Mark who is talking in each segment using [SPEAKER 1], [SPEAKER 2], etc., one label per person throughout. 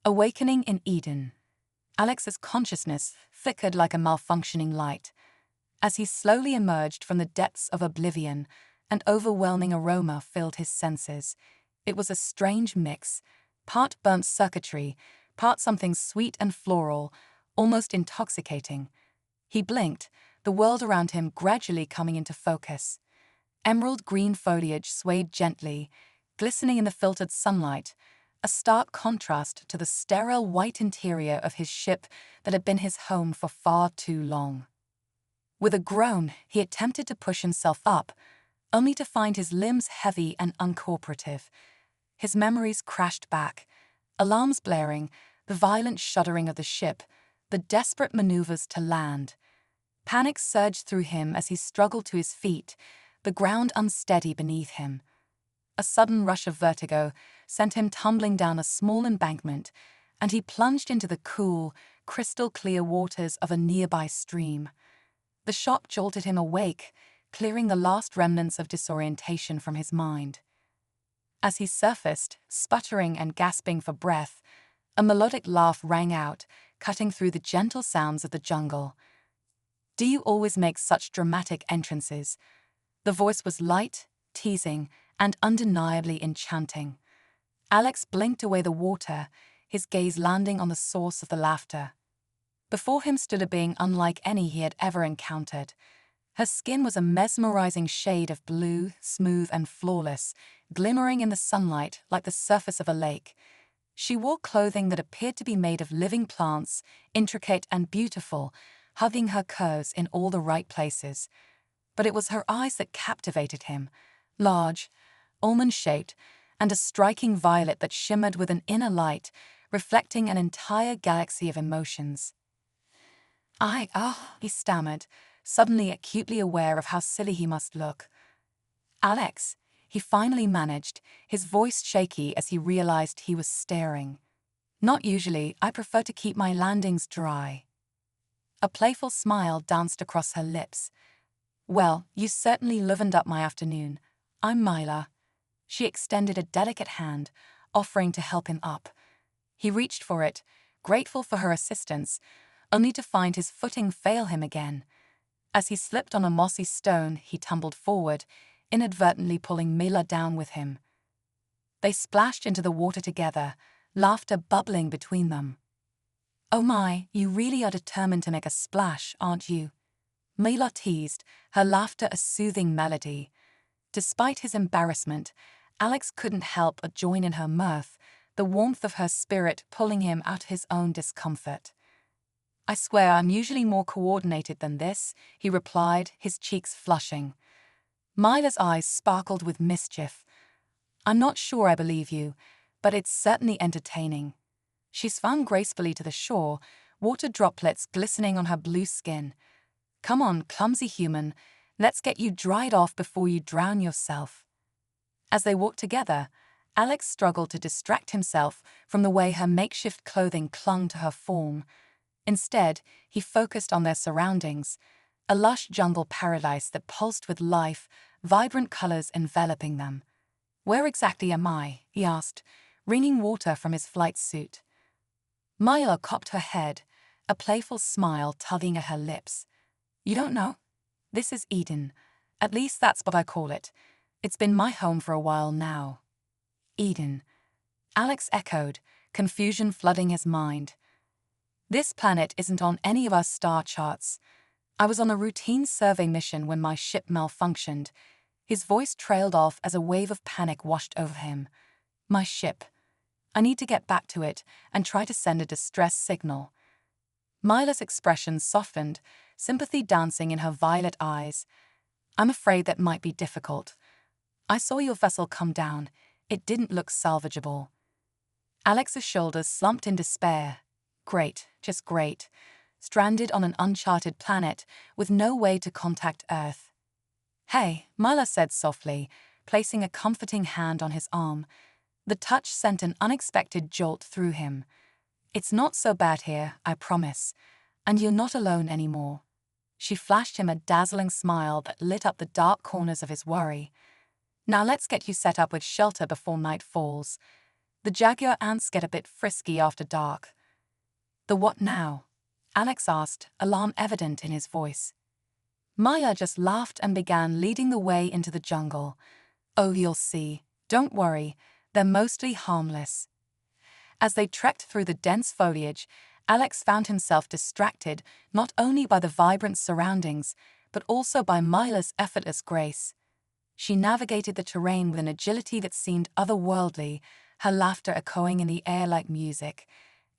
[SPEAKER 1] Awakening in Eden. Alex's consciousness flickered like a malfunctioning light. As he slowly emerged from the depths of oblivion, an overwhelming aroma filled his senses. It was a strange mix, part burnt circuitry, part something sweet and floral, almost intoxicating. He blinked, the world around him gradually coming into focus. Emerald green foliage swayed gently, glistening in the filtered sunlight, a stark contrast to the sterile white interior of his ship that had been his home for far too long. With a groan, he attempted to push himself up, only to find his limbs heavy and uncooperative. His memories crashed back, alarms blaring, the violent shuddering of the ship, the desperate maneuvers to land. Panic surged through him as he struggled to his feet, the ground unsteady beneath him. A sudden rush of vertigo sent him tumbling down a small embankment, and he plunged into the cool, crystal-clear waters of a nearby stream. The shock jolted him awake, clearing the last remnants of disorientation from his mind. As he surfaced, sputtering and gasping for breath, a melodic laugh rang out, cutting through the gentle sounds of the jungle. "Do you always make such dramatic entrances?" The voice was light, teasing, and undeniably enchanting. Alex blinked away the water, his gaze landing on the source of the laughter. Before him stood a being unlike any he had ever encountered. Her skin was a mesmerizing shade of blue, smooth and flawless, glimmering in the sunlight like the surface of a lake. She wore clothing that appeared to be made of living plants, intricate and beautiful, hugging her curves in all the right places. But it was her eyes that captivated him, large, almond-shaped, and a striking violet that shimmered with an inner light, reflecting an entire galaxy of emotions. He stammered, suddenly acutely aware of how silly he must look. "Alex," he finally managed, his voice shaky as he realized he was staring. "Not usually, I prefer to keep my landings dry." A playful smile danced across her lips. "Well, you certainly livened up my afternoon. I'm Myla." She extended a delicate hand, offering to help him up. He reached for it, grateful for her assistance, only to find his footing fail him again. As he slipped on a mossy stone, he tumbled forward, inadvertently pulling Myla down with him. They splashed into the water together, laughter bubbling between them. "Oh my, you really are determined to make a splash, aren't you?" Myla teased, her laughter a soothing melody. Despite his embarrassment, Alex couldn't help but join in her mirth, the warmth of her spirit pulling him out of his own discomfort. "I swear I'm usually more coordinated than this," he replied, his cheeks flushing. Myla's eyes sparkled with mischief. "I'm not sure I believe you, but it's certainly entertaining." She swam gracefully to the shore, water droplets glistening on her blue skin. "Come on, clumsy human, let's get you dried off before you drown yourself." As they walked together, Alex struggled to distract himself from the way her makeshift clothing clung to her form. Instead, he focused on their surroundings, a lush jungle paradise that pulsed with life, vibrant colors enveloping them. "Where exactly am I?" he asked, wringing water from his flight suit. Myla cocked her head, a playful smile tugging at her lips. "You don't know? This is Eden. At least that's what I call it. It's been my home for a while now." "Eden," Alex echoed, confusion flooding his mind. "This planet isn't on any of our star charts. I was on a routine survey mission when my ship malfunctioned." His voice trailed off as a wave of panic washed over him. "My ship. I need to get back to it and try to send a distress signal." Myla's expression softened, sympathy dancing in her violet eyes. "I'm afraid that might be difficult. I saw your vessel come down. It didn't look salvageable." Alex's shoulders slumped in despair. Great, just great. Stranded on an uncharted planet with no way to contact Earth. "Hey," Myla said softly, placing a comforting hand on his arm. The touch sent an unexpected jolt through him. "It's not so bad here, I promise. And you're not alone anymore." She flashed him a dazzling smile that lit up the dark corners of his worry. "Now let's get you set up with shelter before night falls." The jaguar ants get a bit frisky after dark. The what now? Alex asked, alarm evident in his voice. Maya just laughed and began leading the way into the jungle. Oh, you'll see. Don't worry, they're mostly harmless. As they trekked through the dense foliage, Alex found himself distracted not only by the vibrant surroundings, but also by Maya's effortless grace. She navigated the terrain with an agility that seemed otherworldly, her laughter echoing in the air like music.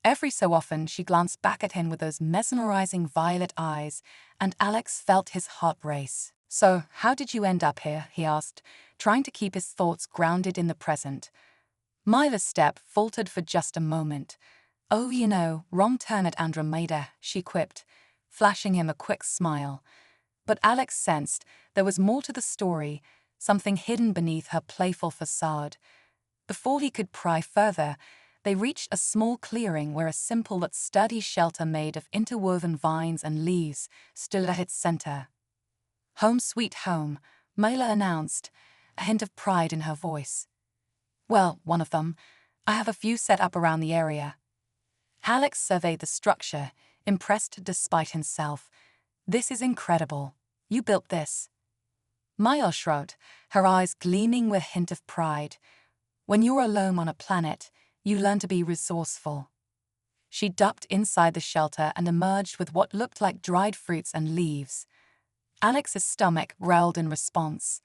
[SPEAKER 1] Every so often she glanced back at him with those mesmerizing violet eyes, and Alex felt his heart race. So, how did you end up here? He asked, trying to keep his thoughts grounded in the present. Maya's step faltered for just a moment. Oh, wrong turn at Andromeda, she quipped, flashing him a quick smile. But Alex sensed there was more to the story, something hidden beneath her playful facade. Before he could pry further, they reached a small clearing where a simple but sturdy shelter made of interwoven vines and leaves stood at its center. Home sweet home, Maya announced, a hint of pride in her voice. Well, one of them. I have a few set up around the area. Alex surveyed the structure, impressed despite himself. This is incredible. You built this. Maya shrugged, her eyes gleaming with a hint of pride. When you're alone on a planet, you learn to be resourceful. She ducked inside the shelter and emerged with what looked like dried fruits and leaves. Alex's stomach growled in response.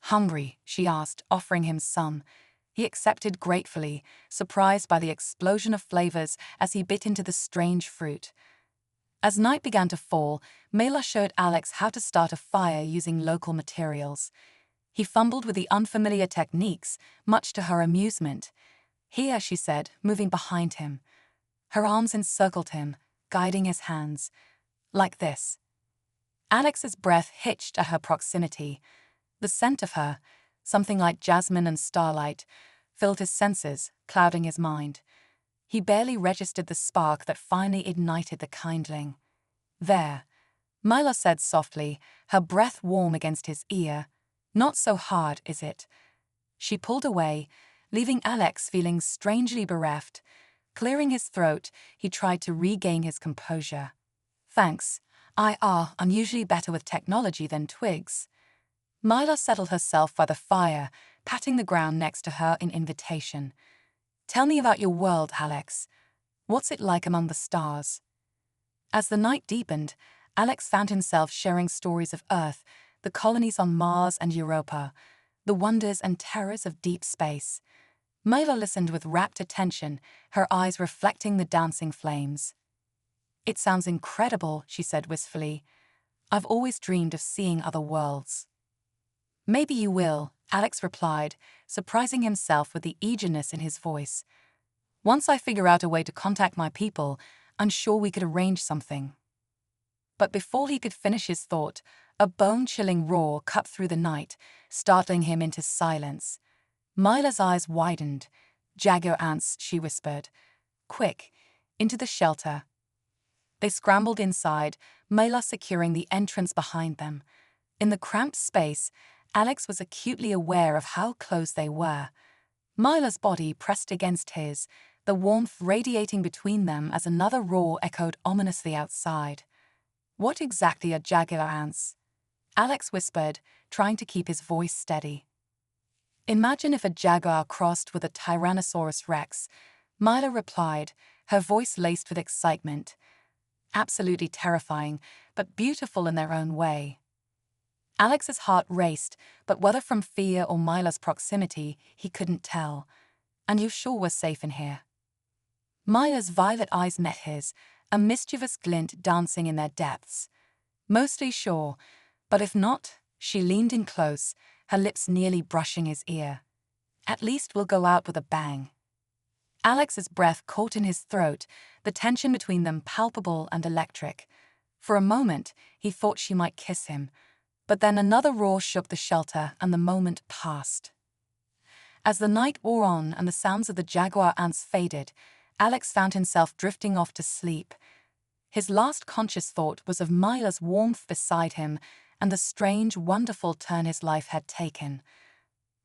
[SPEAKER 1] Hungry? She asked, offering him some. He accepted gratefully, surprised by the explosion of flavors as he bit into the strange fruit. As night began to fall, Mela showed Alex how to start a fire using local materials. He fumbled with the unfamiliar techniques, much to her amusement. Here, she said, moving behind him. Her arms encircled him, guiding his hands. Like this. Alex's breath hitched at her proximity. The scent of her, something like jasmine and starlight, filled his senses, clouding his mind. He barely registered the spark that finally ignited the kindling. There, Mila said softly, her breath warm against his ear. Not so hard, is it? She pulled away, leaving Alex feeling strangely bereft. Clearing his throat, he tried to regain his composure. Thanks. I'm usually better with technology than twigs. Mila settled herself by the fire, patting the ground next to her in invitation. Tell me about your world, Alex. What's it like among the stars? As the night deepened, Alex found himself sharing stories of Earth, the colonies on Mars and Europa, the wonders and terrors of deep space. Mila listened with rapt attention, her eyes reflecting the dancing flames. It sounds incredible, she said wistfully. I've always dreamed of seeing other worlds. Maybe you will, Alex replied, surprising himself with the eagerness in his voice. Once I figure out a way to contact my people, I'm sure we could arrange something. But before he could finish his thought, a bone-chilling roar cut through the night, startling him into silence. Mila's eyes widened. Jaguar ants, she whispered. Quick, into the shelter. They scrambled inside, Mila securing the entrance behind them. In the cramped space, Alex was acutely aware of how close they were. Mila's body pressed against his, the warmth radiating between them as another roar echoed ominously outside. What exactly are jaguar ants? Alex whispered, trying to keep his voice steady. Imagine if a jaguar crossed with a Tyrannosaurus rex, Mila replied, her voice laced with excitement. Absolutely terrifying, but beautiful in their own way. Alex's heart raced, but whether from fear or Mila's proximity, he couldn't tell. And you sure we're safe in here? Maya's violet eyes met his, a mischievous glint dancing in their depths. Mostly sure, but if not, she leaned in close, her lips nearly brushing his ear. At least we'll go out with a bang. Alex's breath caught in his throat, the tension between them palpable and electric. For a moment, he thought she might kiss him, but then another roar shook the shelter and the moment passed. As the night wore on and the sounds of the jaguar ants faded, Alex found himself drifting off to sleep. His last conscious thought was of Mila's warmth beside him and the strange, wonderful turn his life had taken.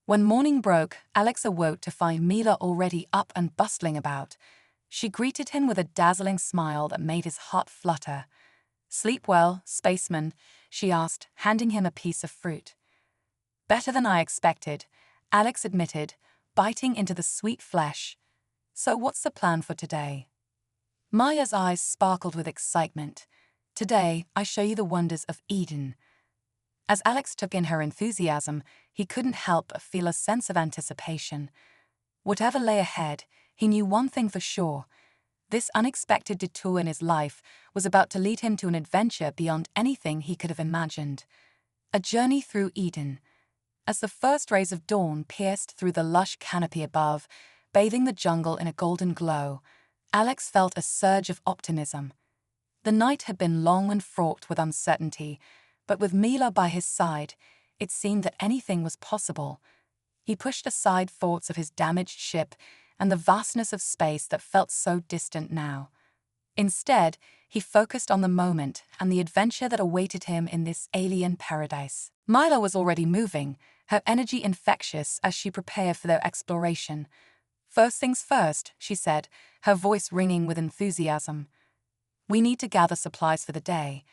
[SPEAKER 1] When morning broke, Alex awoke to find Mila already up and bustling about. She greeted him with a dazzling smile that made his heart flutter. "Sleep well, spaceman?" she asked, handing him a piece of fruit. "Better than I expected," Alex admitted, biting into the sweet flesh. "So what's the plan for today?" Maya's eyes sparkled with excitement. "Today, I show you the wonders of Eden." As Alex took in her enthusiasm, he couldn't help but feel a sense of anticipation. Whatever lay ahead, he knew one thing for sure. This unexpected detour in his life was about to lead him to an adventure beyond anything he could have imagined. A journey through Eden. As the first rays of dawn pierced through the lush canopy above, bathing the jungle in a golden glow, Alex felt a surge of optimism. The night had been long and fraught with uncertainty, but with Mila by his side, it seemed that anything was possible. He pushed aside thoughts of his damaged ship and the vastness of space that felt so distant now. Instead, he focused on the moment and the adventure that awaited him in this alien paradise. Mila was already moving, her energy infectious as she prepared for their exploration. "First things first," she said, her voice ringing with enthusiasm. "We need to gather supplies for the day.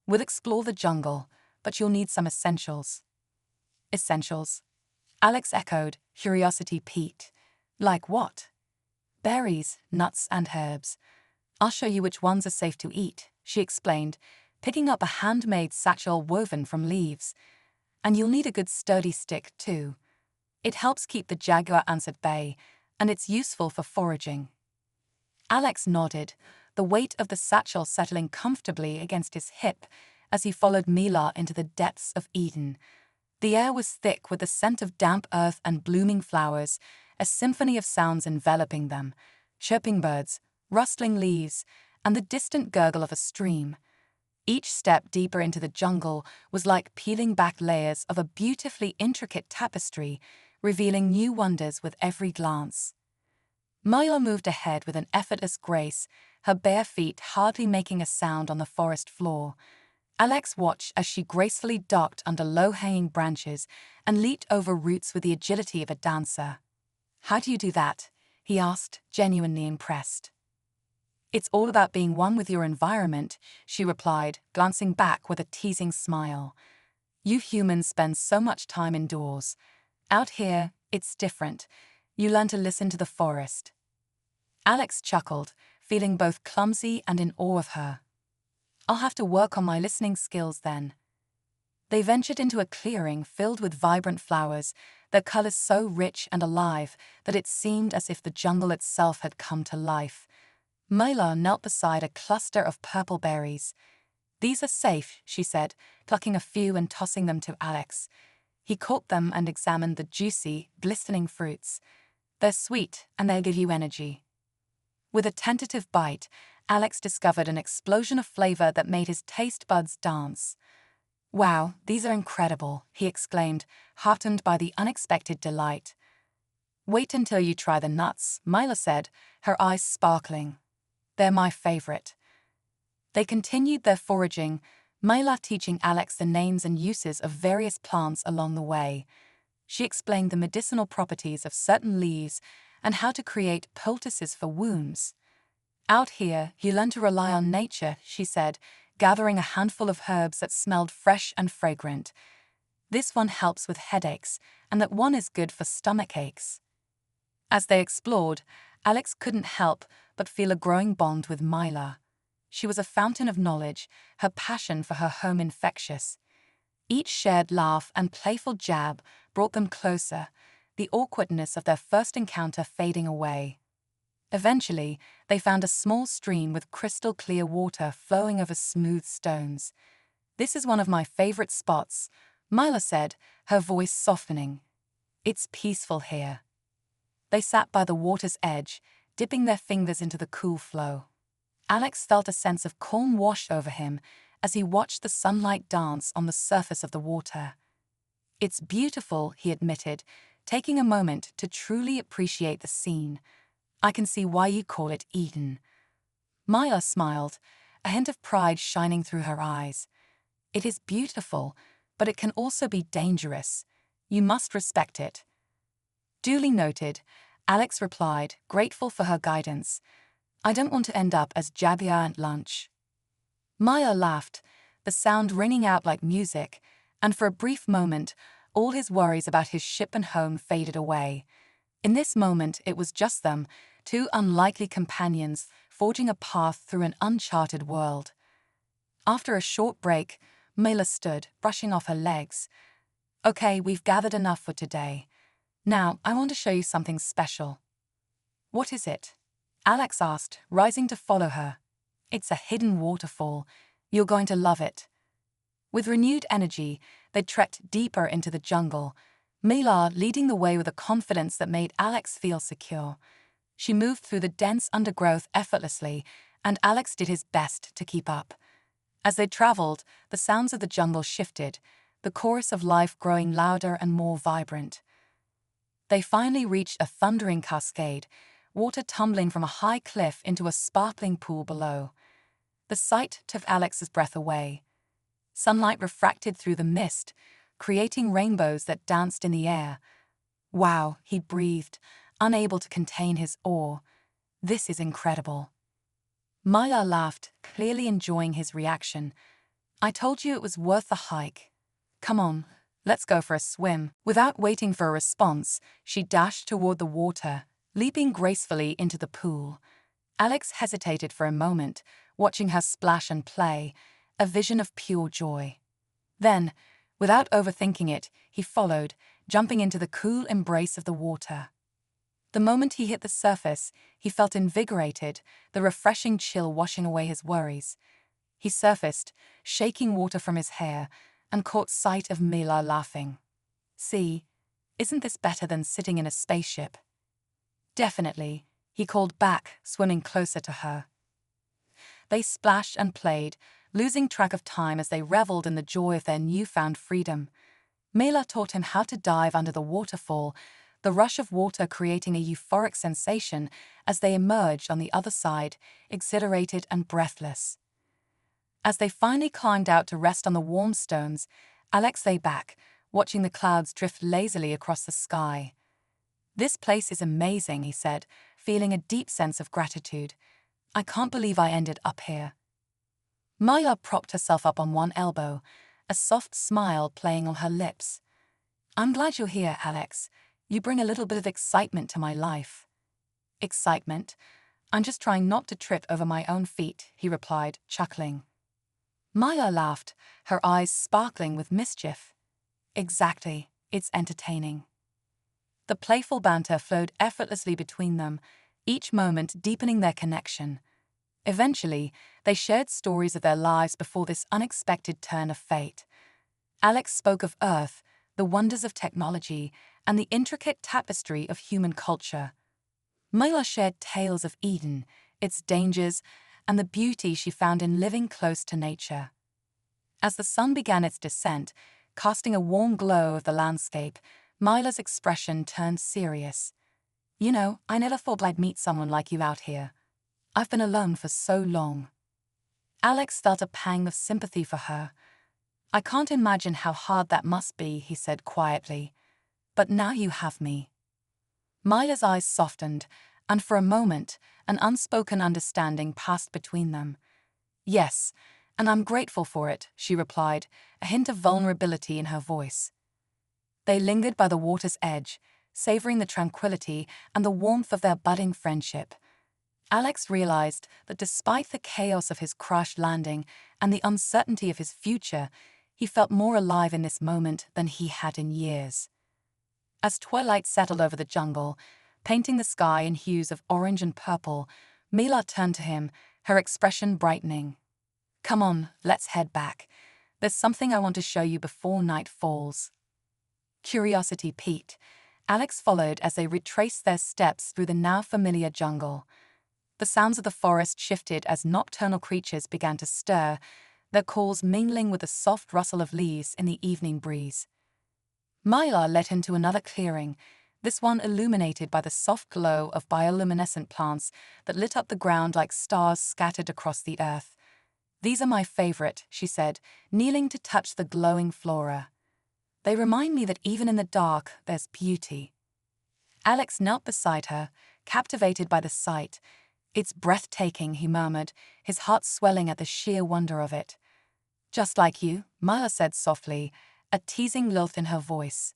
[SPEAKER 1] We'll explore the jungle, but you'll need some essentials." "Essentials?" Alex echoed, curiosity piqued. "Like what?" "Berries, nuts, and herbs. I'll show you which ones are safe to eat," she explained, picking up a handmade satchel woven from leaves. "And you'll need a good sturdy stick, too. It helps keep the jaguar ants at bay, and it's useful for foraging." Alex nodded, the weight of the satchel settling comfortably against his hip as he followed Mila into the depths of Eden. The air was thick with the scent of damp earth and blooming flowers, a symphony of sounds enveloping them: chirping birds, rustling leaves, and the distant gurgle of a stream. Each step deeper into the jungle was like peeling back layers of a beautifully intricate tapestry, revealing new wonders with every glance. Mila moved ahead with an effortless grace, her bare feet hardly making a sound on the forest floor. Alex watched as she gracefully ducked under low-hanging branches and leaped over roots with the agility of a dancer. "How do you do that?" he asked, genuinely impressed. "It's all about being one with your environment," she replied, glancing back with a teasing smile. "You humans spend so much time indoors. Out here, it's different. You learn to listen to the forest." Alex chuckled, feeling both clumsy and in awe of her. "I'll have to work on my listening skills then." They ventured into a clearing filled with vibrant flowers, their colors so rich and alive that it seemed as if the jungle itself had come to life. Mila knelt beside a cluster of purple berries. "These are safe," she said, plucking a few and tossing them to Alex. He caught them and examined the juicy, glistening fruits. "They're sweet, and they'll give you energy." With a tentative bite, Alex discovered an explosion of flavor that made his taste buds dance. "Wow, these are incredible," he exclaimed, heartened by the unexpected delight. "Wait until you try the nuts," Mila said, her eyes sparkling. "They're my favorite." They continued their foraging, Mila teaching Alex the names and uses of various plants along the way. She explained the medicinal properties of certain leaves and how to create poultices for wounds. "Out here, you learn to rely on nature," she said, gathering a handful of herbs that smelled fresh and fragrant. "This one helps with headaches, and that one is good for stomach aches." As they explored, Alex couldn't help but feel a growing bond with Mila. She was a fountain of knowledge, her passion for her home infectious. Each shared laugh and playful jab brought them closer, the awkwardness of their first encounter fading away. Eventually, they found a small stream with crystal-clear water flowing over smooth stones. "This is one of my favorite spots," Mila said, her voice softening. "It's peaceful here." They sat by the water's edge, dipping their fingers into the cool flow. Alex felt a sense of calm wash over him as he watched the sunlight dance on the surface of the water. "It's beautiful," he admitted, taking a moment to truly appreciate the scene. "I can see why you call it Eden." Maya smiled, a hint of pride shining through her eyes. "It is beautiful, but it can also be dangerous. You must respect it." Duly noted, Alex replied, grateful for her guidance. I don't want to end up as Jabia at lunch. Maya laughed, the sound ringing out like music, and for a brief moment, all his worries about his ship and home faded away. In this moment, it was just them, two unlikely companions forging a path through an uncharted world. After a short break, Mela stood, brushing off her legs. Okay, we've gathered enough for today. Now, I want to show you something special. What is it? Alex asked, rising to follow her. It's a hidden waterfall. You're going to love it. With renewed energy, they trekked deeper into the jungle, Mela leading the way with a confidence that made Alex feel secure. She moved through the dense undergrowth effortlessly, and Alex did his best to keep up. As they traveled, the sounds of the jungle shifted, the chorus of life growing louder and more vibrant. They finally reached a thundering cascade, water tumbling from a high cliff into a sparkling pool below. The sight took Alex's breath away. Sunlight refracted through the mist, creating rainbows that danced in the air. Wow, he breathed, unable to contain his awe. This is incredible. Maya laughed, clearly enjoying his reaction. I told you it was worth the hike. Come on, let's go for a swim. Without waiting for a response, she dashed toward the water, leaping gracefully into the pool. Alex hesitated for a moment, watching her splash and play, a vision of pure joy. Then, without overthinking it, he followed, jumping into the cool embrace of the water. The moment he hit the surface, he felt invigorated, the refreshing chill washing away his worries. He surfaced, shaking water from his hair, and caught sight of Mela laughing. See, isn't this better than sitting in a spaceship? Definitely, he called back, swimming closer to her. They splashed and played, losing track of time as they reveled in the joy of their newfound freedom. Mela taught him how to dive under the waterfall, the rush of water creating a euphoric sensation as they emerged on the other side, exhilarated and breathless. As they finally climbed out to rest on the warm stones, Alex lay back, watching the clouds drift lazily across the sky. This place is amazing, he said, feeling a deep sense of gratitude. I can't believe I ended up here. Maya propped herself up on one elbow, a soft smile playing on her lips. I'm glad you're here, Alex. You bring a little bit of excitement to my life. Excitement? I'm just trying not to trip over my own feet, he replied, chuckling. Maya laughed, her eyes sparkling with mischief. Exactly, it's entertaining. The playful banter flowed effortlessly between them, each moment deepening their connection. Eventually, they shared stories of their lives before this unexpected turn of fate. Alex spoke of Earth, the wonders of technology, and the intricate tapestry of human culture. Maya shared tales of Eden, its dangers, and the beauty she found in living close to nature. As the sun began its descent, casting a warm glow of the landscape, Maya's expression turned serious. You know, I never thought I'd meet someone like you out here. I've been alone for so long. Alex felt a pang of sympathy for her. I can't imagine how hard that must be, he said quietly. But now you have me. Maya's eyes softened, and for a moment, an unspoken understanding passed between them. Yes, and I'm grateful for it, she replied, a hint of vulnerability in her voice. They lingered by the water's edge, savoring the tranquility and the warmth of their budding friendship. Alex realized that despite the chaos of his crash landing and the uncertainty of his future, he felt more alive in this moment than he had in years. As twilight settled over the jungle, painting the sky in hues of orange and purple, Mela turned to him, her expression brightening. Come on, let's head back. There's something I want to show you before night falls. Curiosity piqued, Alex followed as they retraced their steps through the now familiar jungle. The sounds of the forest shifted as nocturnal creatures began to stir, their calls mingling with the soft rustle of leaves in the evening breeze. Maya led him to another clearing, this one illuminated by the soft glow of bioluminescent plants that lit up the ground like stars scattered across the earth. These are my favorite, she said, kneeling to touch the glowing flora. They remind me that even in the dark, there's beauty. Alex knelt beside her, captivated by the sight. "It's breathtaking," he murmured, his heart swelling at the sheer wonder of it. "Just like you," Mila said softly, a teasing lilt in her voice.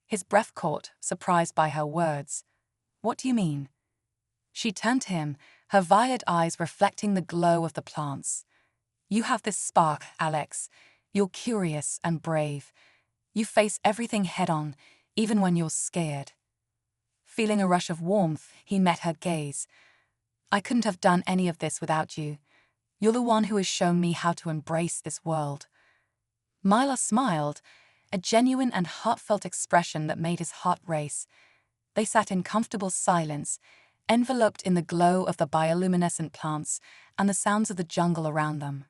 [SPEAKER 1] His breath caught, surprised by her words. "What do you mean?" She turned to him, her violet eyes reflecting the glow of the plants. "You have this spark, Alex. You're curious and brave. You face everything head-on, even when you're scared." Feeling a rush of warmth, he met her gaze. "I couldn't have done any of this without you. You're the one who has shown me how to embrace this world." Mila smiled, a genuine and heartfelt expression that made his heart race. They sat in comfortable silence, enveloped in the glow of the bioluminescent plants and the sounds of the jungle around them.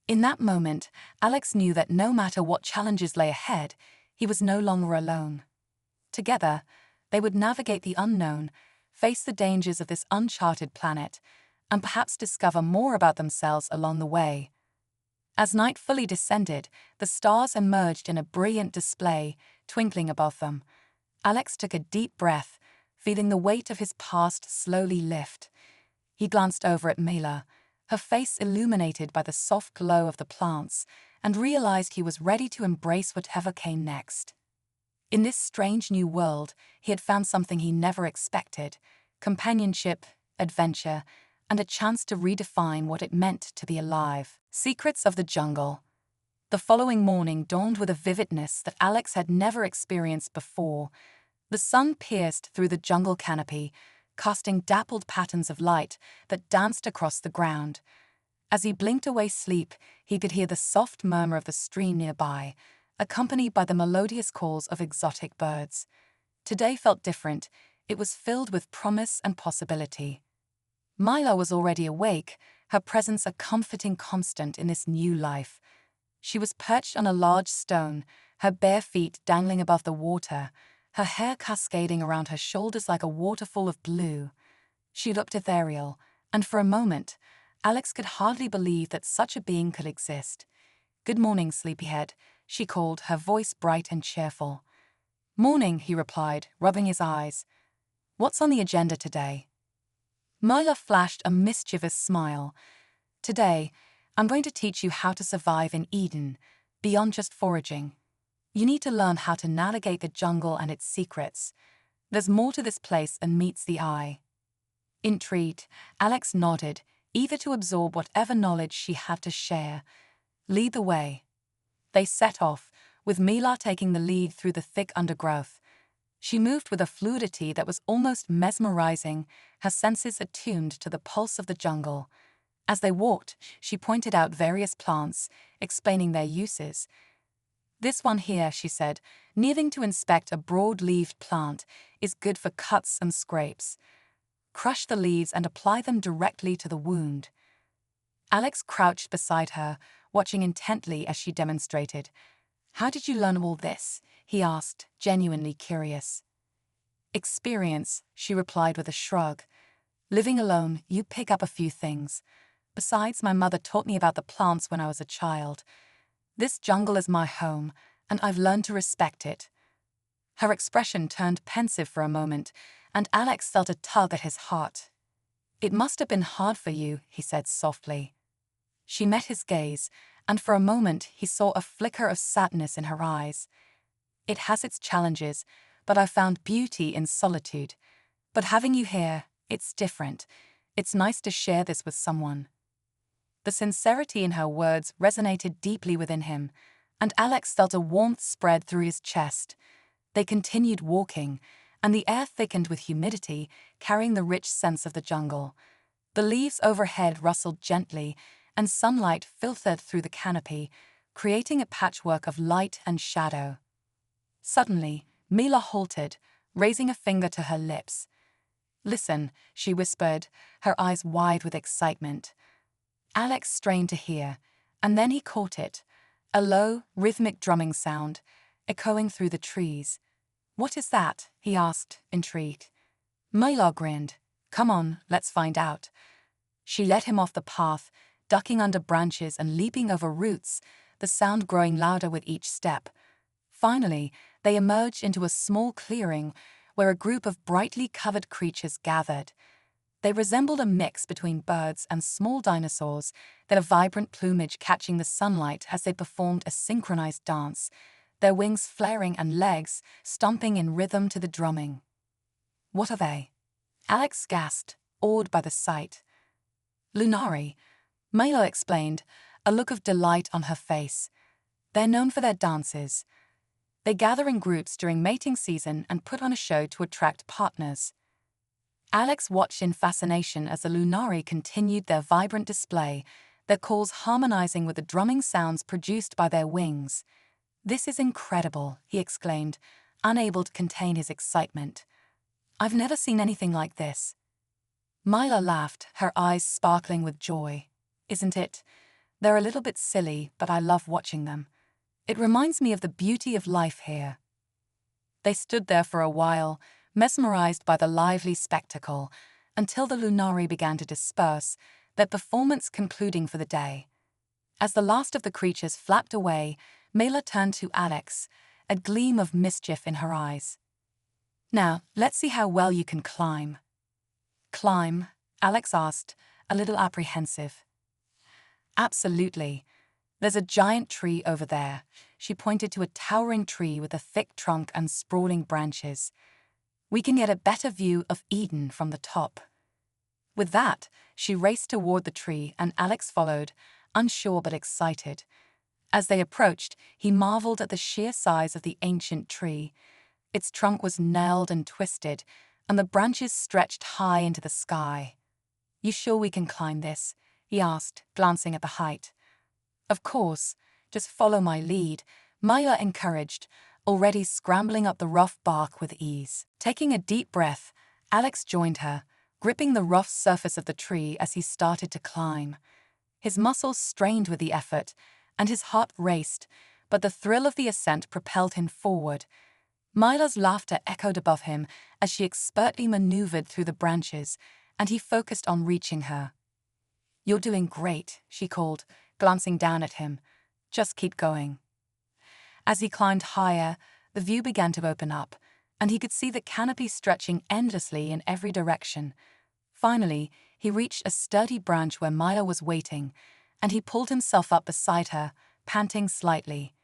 [SPEAKER 1] In that moment, Alex knew that no matter what challenges lay ahead, he was no longer alone. Together, they would navigate the unknown, face the dangers of this uncharted planet, and perhaps discover more about themselves along the way. As night fully descended, the stars emerged in a brilliant display, twinkling above them. Alex took a deep breath, feeling the weight of his past slowly lift. He glanced over at Mila, her face illuminated by the soft glow of the plants, and realized he was ready to embrace whatever came next. In this strange new world, he had found something he never expected: companionship, adventure, and a chance to redefine what it meant to be alive. Secrets of the jungle. The following morning dawned with a vividness that Alex had never experienced before. The sun pierced through the jungle canopy, casting dappled patterns of light that danced across the ground. As he blinked away sleep, he could hear the soft murmur of the stream nearby, accompanied by the melodious calls of exotic birds. Today felt different. It was filled with promise and possibility. Mila was already awake, her presence a comforting constant in this new life. She was perched on a large stone, her bare feet dangling above the water, her hair cascading around her shoulders like a waterfall of blue. She looked ethereal, and for a moment, Alex could hardly believe that such a being could exist. "Good morning, sleepyhead," she called, her voice bright and cheerful. "Morning," he replied, rubbing his eyes. "What's on the agenda today?" Mila flashed a mischievous smile. "Today, I'm going to teach you how to survive in Eden, beyond just foraging. You need to learn how to navigate the jungle and its secrets. There's more to this place than meets the eye." Intrigued, Alex nodded, eager to absorb whatever knowledge she had to share. "Lead the way." They set off, with Mila taking the lead through the thick undergrowth. She moved with a fluidity that was almost mesmerizing, her senses attuned to the pulse of the jungle. As they walked, she pointed out various plants, explaining their uses. "This one here," she said, kneeling to inspect a broad-leaved plant, "is good for cuts and scrapes. Crush the leaves and apply them directly to the wound." Alex crouched beside her, watching intently as she demonstrated. "How did you learn all this?" he asked, genuinely curious. "Experience," she replied with a shrug. "Living alone, you pick up a few things. Besides, my mother taught me about the plants when I was a child. This jungle is my home, and I've learned to respect it." Her expression turned pensive for a moment, and Alex felt a tug at his heart. "It must have been hard for you," he said softly. She met his gaze, and for a moment he saw a flicker of sadness in her eyes. "It has its challenges, but I've found beauty in solitude. But having you here, it's different. It's nice to share this with someone." The sincerity in her words resonated deeply within him, and Alex felt a warmth spread through his chest. They continued walking, and the air thickened with humidity, carrying the rich scents of the jungle. The leaves overhead rustled gently, and sunlight filtered through the canopy, creating a patchwork of light and shadow. Suddenly, Mila halted, raising a finger to her lips. "Listen," she whispered, her eyes wide with excitement. Alex strained to hear, and then he caught it, a low, rhythmic drumming sound, echoing through the trees. "What is that?" he asked, intrigued. Mila grinned. "Come on, let's find out." She led him off the path, ducking under branches and leaping over roots, the sound growing louder with each step. Finally, they emerged into a small clearing where a group of brightly covered creatures gathered. They resembled a mix between birds and small dinosaurs, their vibrant plumage catching the sunlight as they performed a synchronized dance, their wings flaring and legs stomping in rhythm to the drumming. "What are they?" Alex gasped, awed by the sight. "Lunari," Milo explained, a look of delight on her face. "They're known for their dances. They gather in groups during mating season and put on a show to attract partners." Alex watched in fascination as the Lunari continued their vibrant display, their calls harmonizing with the drumming sounds produced by their wings. "This is incredible," he exclaimed, unable to contain his excitement. "I've never seen anything like this." Mila laughed, her eyes sparkling with joy. "Isn't it? They're a little bit silly, but I love watching them. It reminds me of the beauty of life here." They stood there for a while, mesmerized by the lively spectacle, until the Lunari began to disperse, their performance concluding for the day. As the last of the creatures flapped away, Mela turned to Alex, a gleam of mischief in her eyes. "Now, let's see how well you can climb." "Climb?" Alex asked, a little apprehensive. "Absolutely. There's a giant tree over there." She pointed to a towering tree with a thick trunk and sprawling branches. "We can get a better view of Eden from the top." With that, she raced toward the tree and Alex followed, unsure but excited. As they approached, he marveled at the sheer size of the ancient tree. Its trunk was gnarled and twisted, and the branches stretched high into the sky. "You sure we can climb this?" he asked, glancing at the height. "Of course, just follow my lead," Maya encouraged, already scrambling up the rough bark with ease. Taking a deep breath, Alex joined her, gripping the rough surface of the tree as he started to climb. His muscles strained with the effort, and his heart raced, but the thrill of the ascent propelled him forward. Mila's laughter echoed above him as she expertly maneuvered through the branches, and he focused on reaching her. "You're doing great," she called, glancing down at him. "Just keep going." As he climbed higher, the view began to open up, and he could see the canopy stretching endlessly in every direction. Finally, he reached a sturdy branch where Mila was waiting, and he pulled himself up beside her, panting slightly.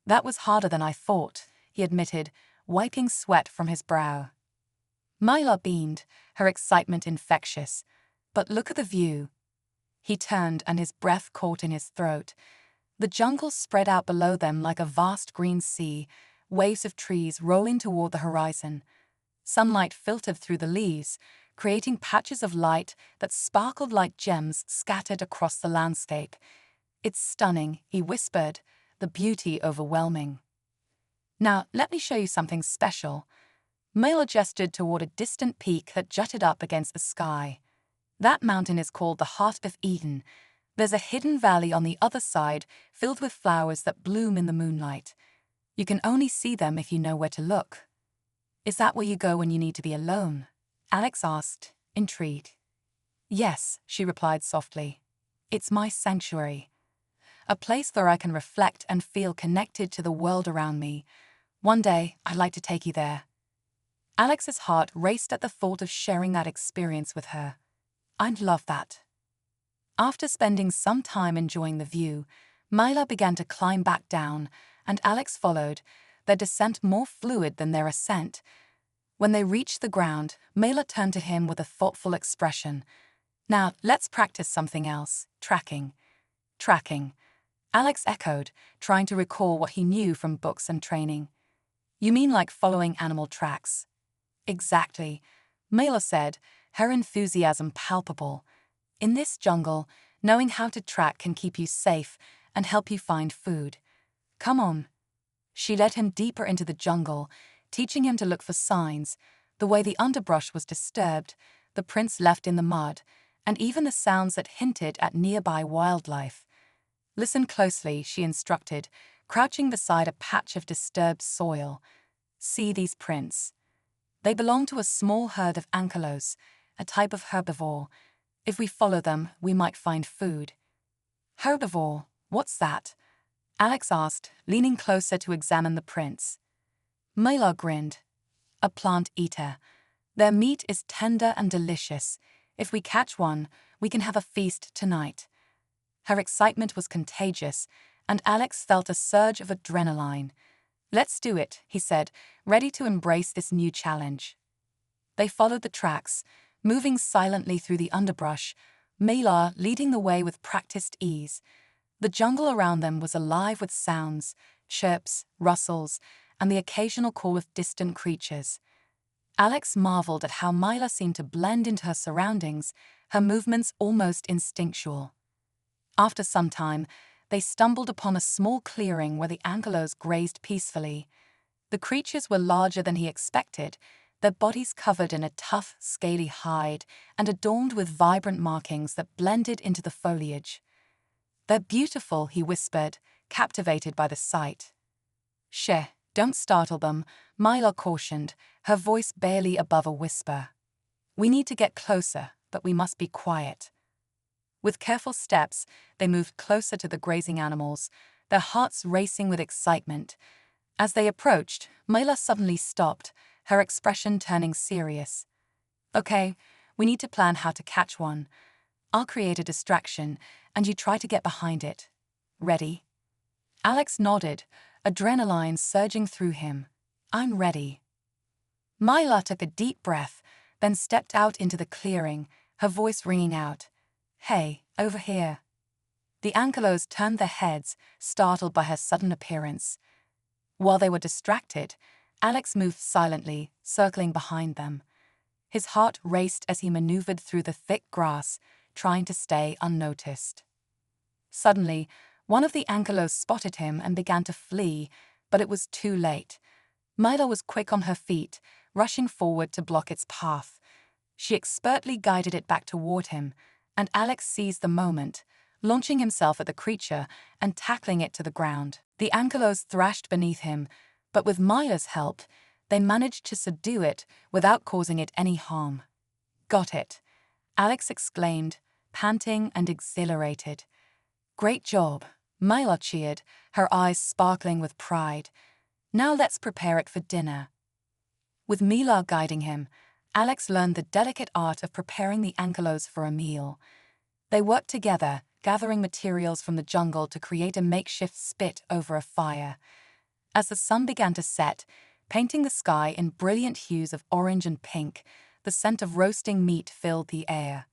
[SPEAKER 1] "That was harder than I thought," he admitted, wiping sweat from his brow. Mila beamed, her excitement infectious. "But look at the view." He turned and his breath caught in his throat. The jungle spread out below them like a vast green sea, waves of trees rolling toward the horizon. Sunlight filtered through the leaves, creating patches of light that sparkled like gems scattered across the landscape. "It's stunning," he whispered, the beauty overwhelming. "Now, let me show you something special." Mela gestured toward a distant peak that jutted up against the sky. "That mountain is called the Heart of Eden. There's a hidden valley on the other side filled with flowers that bloom in the moonlight. You can only see them if you know where to look." "Is that where you go when you need to be alone?" Alex asked, intrigued. "Yes," she replied softly. "It's my sanctuary. A place where I can reflect and feel connected to the world around me. One day, I'd like to take you there." Alex's heart raced at the thought of sharing that experience with her. "I'd love that." After spending some time enjoying the view, Mila began to climb back down, and Alex followed, their descent more fluid than their ascent. When they reached the ground, Mila turned to him with a thoughtful expression. "Now, let's practice something else. Tracking." "Tracking," Alex echoed, trying to recall what he knew from books and training. "You mean like following animal tracks?" "Exactly," Mila said, her enthusiasm palpable. "In this jungle, knowing how to track can keep you safe and help you find food. Come on." She led him deeper into the jungle, teaching him to look for signs, the way the underbrush was disturbed, the prints left in the mud, and even the sounds that hinted at nearby wildlife. "Listen closely," she instructed, crouching beside a patch of disturbed soil. "See these prints. They belong to a small herd of ankylos, a type of herbivore. If we follow them, we might find food." "Herbivore? What's that?" Alex asked, leaning closer to examine the prints. Mela grinned. a plant eater. Their meat is tender and delicious. If we catch one, we can have a feast tonight. Her excitement was contagious, and Alex felt a surge of adrenaline. Let's do it, he said, ready to embrace this new challenge. They followed the tracks, moving silently through the underbrush, Mela leading the way with practiced ease. The jungle around them was alive with sounds, chirps, rustles, and the occasional call of distant creatures. Alex marveled at how Mila seemed to blend into her surroundings, her movements almost instinctual. After some time, they stumbled upon a small clearing where the antelopes grazed peacefully. The creatures were larger than he expected, their bodies covered in a tough, scaly hide and adorned with vibrant markings that blended into the foliage. "They're beautiful," he whispered, captivated by the sight. "Shh, don't startle them," Mila cautioned, her voice barely above a whisper. "We need to get closer, but we must be quiet." With careful steps, they moved closer to the grazing animals, their hearts racing with excitement. As they approached, Mila suddenly stopped, her expression turning serious. "Okay, we need to plan how to catch one. I'll create a distraction, and you try to get behind it. Ready?" Alex nodded, adrenaline surging through him. "I'm ready." Mila took a deep breath, then stepped out into the clearing, her voice ringing out. "Hey, over here." The antelopes turned their heads, startled by her sudden appearance. While they were distracted, Alex moved silently, circling behind them. His heart raced as he maneuvered through the thick grass, trying to stay unnoticed. Suddenly, one of the antelopes spotted him and began to flee, but it was too late. Mila was quick on her feet, rushing forward to block its path. She expertly guided it back toward him, and Alex seized the moment, launching himself at the creature and tackling it to the ground. The antelopes thrashed beneath him, but with Mila's help, they managed to subdue it without causing it any harm. "Got it," Alex exclaimed, panting and exhilarated. "Great job," Mila cheered, her eyes sparkling with pride. "Now let's prepare it for dinner." With Mila guiding him, Alex learned the delicate art of preparing the antelopes for a meal. They worked together, gathering materials from the jungle to create a makeshift spit over a fire. As the sun began to set, painting the sky in brilliant hues of orange and pink, the scent of roasting meat filled the air.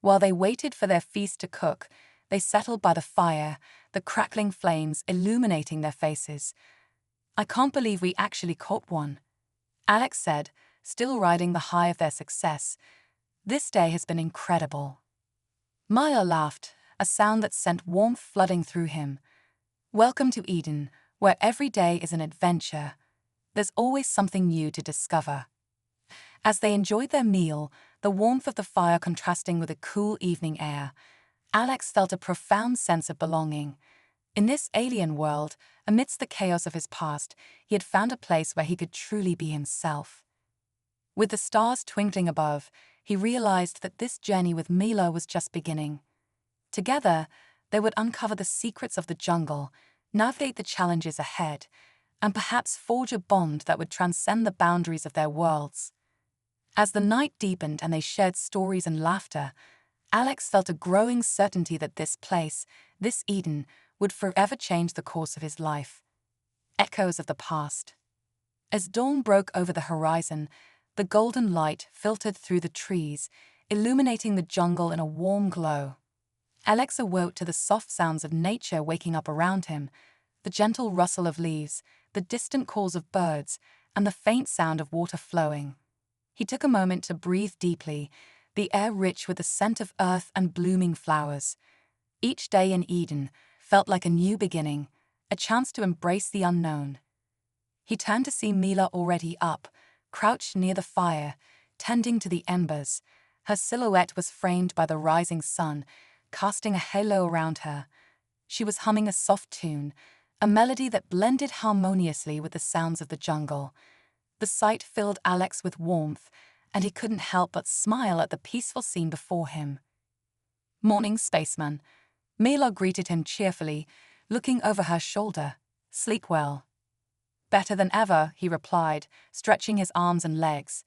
[SPEAKER 1] While they waited for their feast to cook, they settled by the fire, the crackling flames illuminating their faces. "I can't believe we actually caught one," Alex said, still riding the high of their success. "This day has been incredible." Maya laughed, a sound that sent warmth flooding through him. "Welcome to Eden, where every day is an adventure. There's always something new to discover." As they enjoyed their meal, the warmth of the fire contrasting with the cool evening air, Alex felt a profound sense of belonging. In this alien world, amidst the chaos of his past, he had found a place where he could truly be himself. With the stars twinkling above, he realized that this journey with Mila was just beginning. Together, they would uncover the secrets of the jungle, navigate the challenges ahead, and perhaps forge a bond that would transcend the boundaries of their worlds. As the night deepened and they shared stories and laughter, Alex felt a growing certainty that this place, this Eden, would forever change the course of his life. Echoes of the past. As dawn broke over the horizon, the golden light filtered through the trees, illuminating the jungle in a warm glow. Alex awoke to the soft sounds of nature waking up around him, the gentle rustle of leaves, the distant calls of birds, and the faint sound of water flowing. He took a moment to breathe deeply, the air rich with the scent of earth and blooming flowers. Each day in Eden felt like a new beginning, a chance to embrace the unknown. He turned to see Mila already up, crouched near the fire, tending to the embers. Her silhouette was framed by the rising sun, casting a halo around her. She was humming a soft tune, a melody that blended harmoniously with the sounds of the jungle. The sight filled Alex with warmth, and he couldn't help but smile at the peaceful scene before him. "Morning, spaceman." Mila greeted him cheerfully, looking over her shoulder. "Sleep well." Better than ever, he replied, stretching his arms and legs.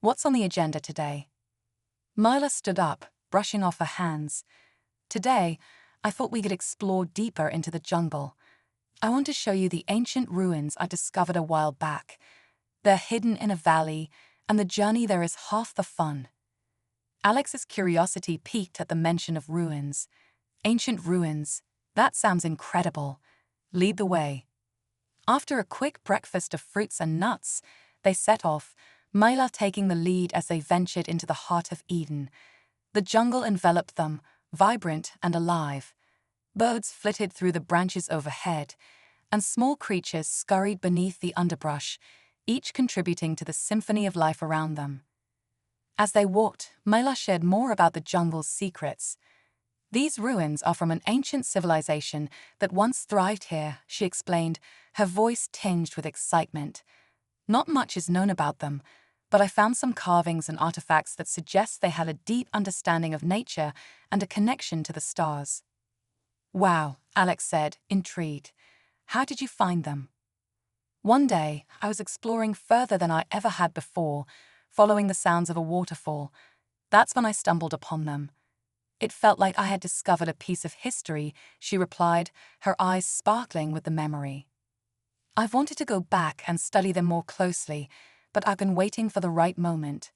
[SPEAKER 1] What's on the agenda today? Myla stood up, brushing off her hands. Today, I thought we could explore deeper into the jungle. I want to show you the ancient ruins I discovered a while back. They're hidden in a valley, and the journey there is half the fun. Alex's curiosity piqued at the mention of ruins. Ancient ruins. That sounds incredible. Lead the way. After a quick breakfast of fruits and nuts, they set off, Myla taking the lead as they ventured into the heart of Eden. The jungle enveloped them, vibrant and alive. Birds flitted through the branches overhead, and small creatures scurried beneath the underbrush, each contributing to the symphony of life around them. As they walked, Myla shared more about the jungle's secrets. These ruins are from an ancient civilization that once thrived here, she explained, her voice tinged with excitement. Not much is known about them, but I found some carvings and artifacts that suggest they had a deep understanding of nature and a connection to the stars. Wow, Alex said, intrigued. How did you find them? One day, I was exploring further than I ever had before, following the sounds of a waterfall. That's when I stumbled upon them. It felt like I had discovered a piece of history, she replied, her eyes sparkling with the memory. I've wanted to go back and study them more closely, but I've been waiting for the right moment.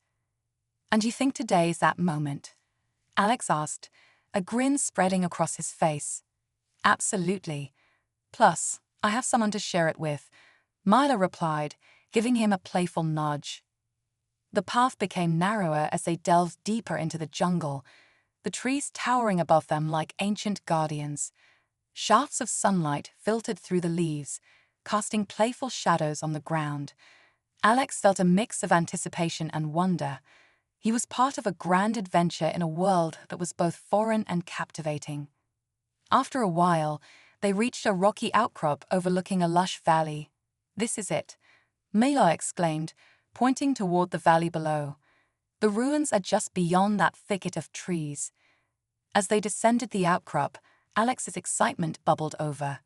[SPEAKER 1] And you think today is that moment? Alex asked, a grin spreading across his face. Absolutely. Plus, I have someone to share it with, Myla replied, giving him a playful nudge. The path became narrower as they delved deeper into the jungle, the trees towering above them like ancient guardians. Shafts of sunlight filtered through the leaves, casting playful shadows on the ground. Alex felt a mix of anticipation and wonder. He was part of a grand adventure in a world that was both foreign and captivating. After a while, they reached a rocky outcrop overlooking a lush valley. This is it, Myla exclaimed, pointing toward the valley below. The ruins are just beyond that thicket of trees. As they descended the outcrop, Alex's excitement bubbled over.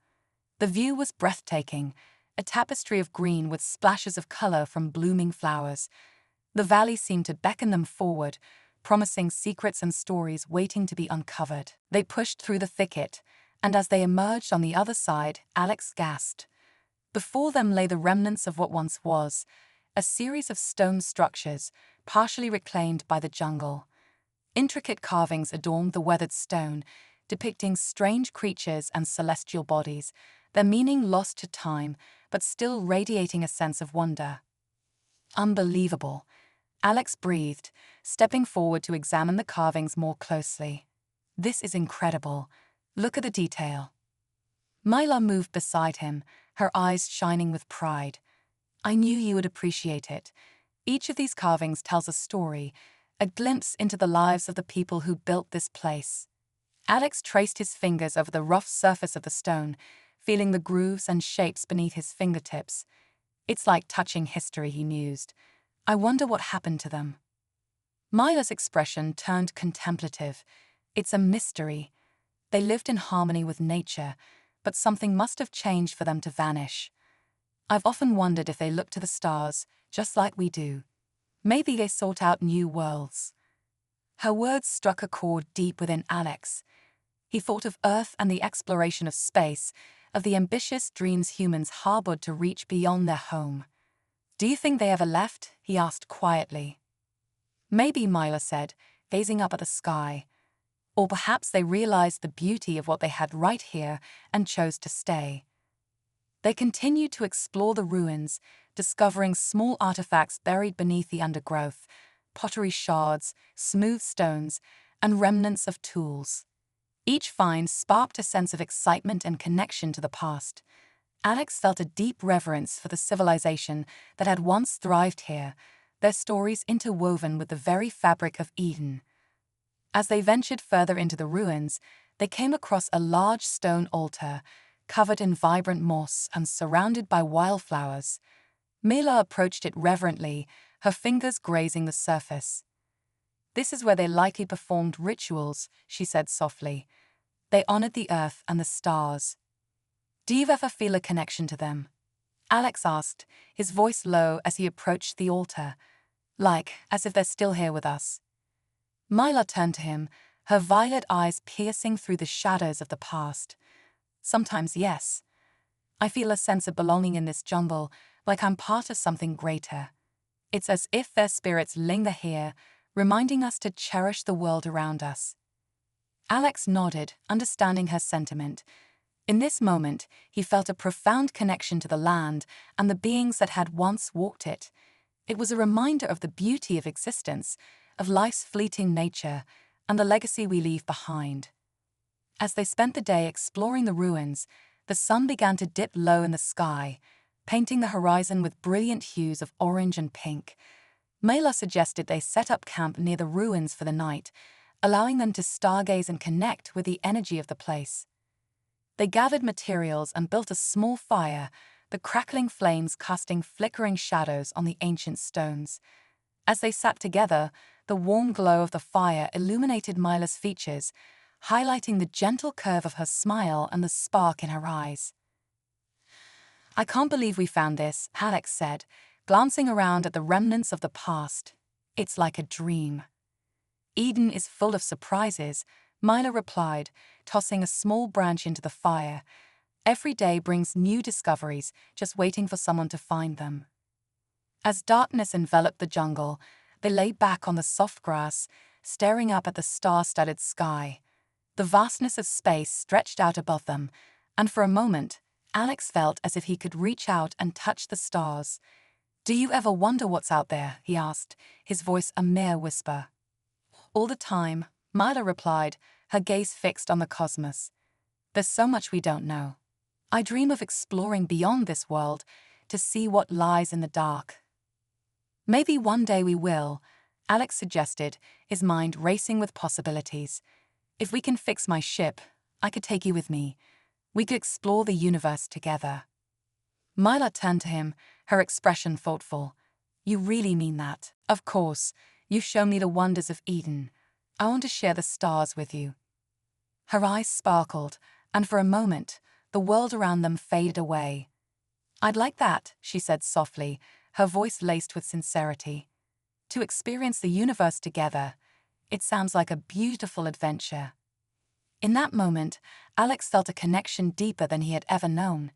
[SPEAKER 1] The view was breathtaking, a tapestry of green with splashes of color from blooming flowers. The valley seemed to beckon them forward, promising secrets and stories waiting to be uncovered. They pushed through the thicket, and as they emerged on the other side, Alex gasped. Before them lay the remnants of what once was, a series of stone structures, partially reclaimed by the jungle. Intricate carvings adorned the weathered stone, depicting strange creatures and celestial bodies, their meaning lost to time, but still radiating a sense of wonder. Unbelievable, Alex breathed, stepping forward to examine the carvings more closely. This is incredible. Look at the detail. Myla moved beside him, her eyes shining with pride. I knew you would appreciate it. Each of these carvings tells a story, a glimpse into the lives of the people who built this place. Alex traced his fingers over the rough surface of the stone, feeling the grooves and shapes beneath his fingertips. It's like touching history, he mused. I wonder what happened to them. Myla's expression turned contemplative. It's a mystery. They lived in harmony with nature, but something must have changed for them to vanish. I've often wondered if they look to the stars, just like we do. Maybe they sought out new worlds. Her words struck a chord deep within Alex. He thought of Earth and the exploration of space, of the ambitious dreams humans harbored to reach beyond their home. Do you think they ever left? He asked quietly. Maybe, Myla said, gazing up at the sky. Or perhaps they realized the beauty of what they had right here and chose to stay. They continued to explore the ruins, discovering small artifacts buried beneath the undergrowth, pottery shards, smooth stones, and remnants of tools. Each find sparked a sense of excitement and connection to the past. Alex felt a deep reverence for the civilization that had once thrived here, their stories interwoven with the very fabric of Eden. As they ventured further into the ruins, they came across a large stone altar, covered in vibrant moss and surrounded by wildflowers. Myla approached it reverently, her fingers grazing the surface. This is where they likely performed rituals, she said softly. They honored the earth and the stars. Do you ever feel a connection to them? Alex asked, his voice low as he approached the altar. Like, as if they're still here with us. Myla turned to him, her violet eyes piercing through the shadows of the past. Sometimes, yes. I feel a sense of belonging in this jungle, like I'm part of something greater. It's as if their spirits linger here, reminding us to cherish the world around us. Alex nodded, understanding her sentiment. In this moment, he felt a profound connection to the land and the beings that had once walked it. It was a reminder of the beauty of existence, of life's fleeting nature, and the legacy we leave behind. As they spent the day exploring the ruins, the sun began to dip low in the sky, painting the horizon with brilliant hues of orange and pink. Mela suggested they set up camp near the ruins for the night, allowing them to stargaze and connect with the energy of the place. They gathered materials and built a small fire, the crackling flames casting flickering shadows on the ancient stones. As they sat together, the warm glow of the fire illuminated Myla's features, highlighting the gentle curve of her smile and the spark in her eyes. "I can't believe we found this," Alex said, glancing around at the remnants of the past. "It's like a dream." "Eden is full of surprises," Myla replied, tossing a small branch into the fire. "Every day brings new discoveries, just waiting for someone to find them." As darkness enveloped the jungle, they lay back on the soft grass, staring up at the star-studded sky. The vastness of space stretched out above them, and for a moment, Alex felt as if he could reach out and touch the stars. "Do you ever wonder what's out there?" he asked, his voice a mere whisper. "All the time," Myla replied, her gaze fixed on the cosmos. "There's so much we don't know. I dream of exploring beyond this world to see what lies in the dark." "Maybe one day we will," Alex suggested, his mind racing with possibilities. "If we can fix my ship, I could take you with me. We could explore the universe together." Myla turned to him, her expression thoughtful. "You really mean that?" "Of course. You've shown me the wonders of Eden. I want to share the stars with you." Her eyes sparkled, and for a moment, the world around them faded away. "I'd like that," she said softly, her voice laced with sincerity. "To experience the universe together. It sounds like a beautiful adventure." In that moment, Alex felt a connection deeper than he had ever known.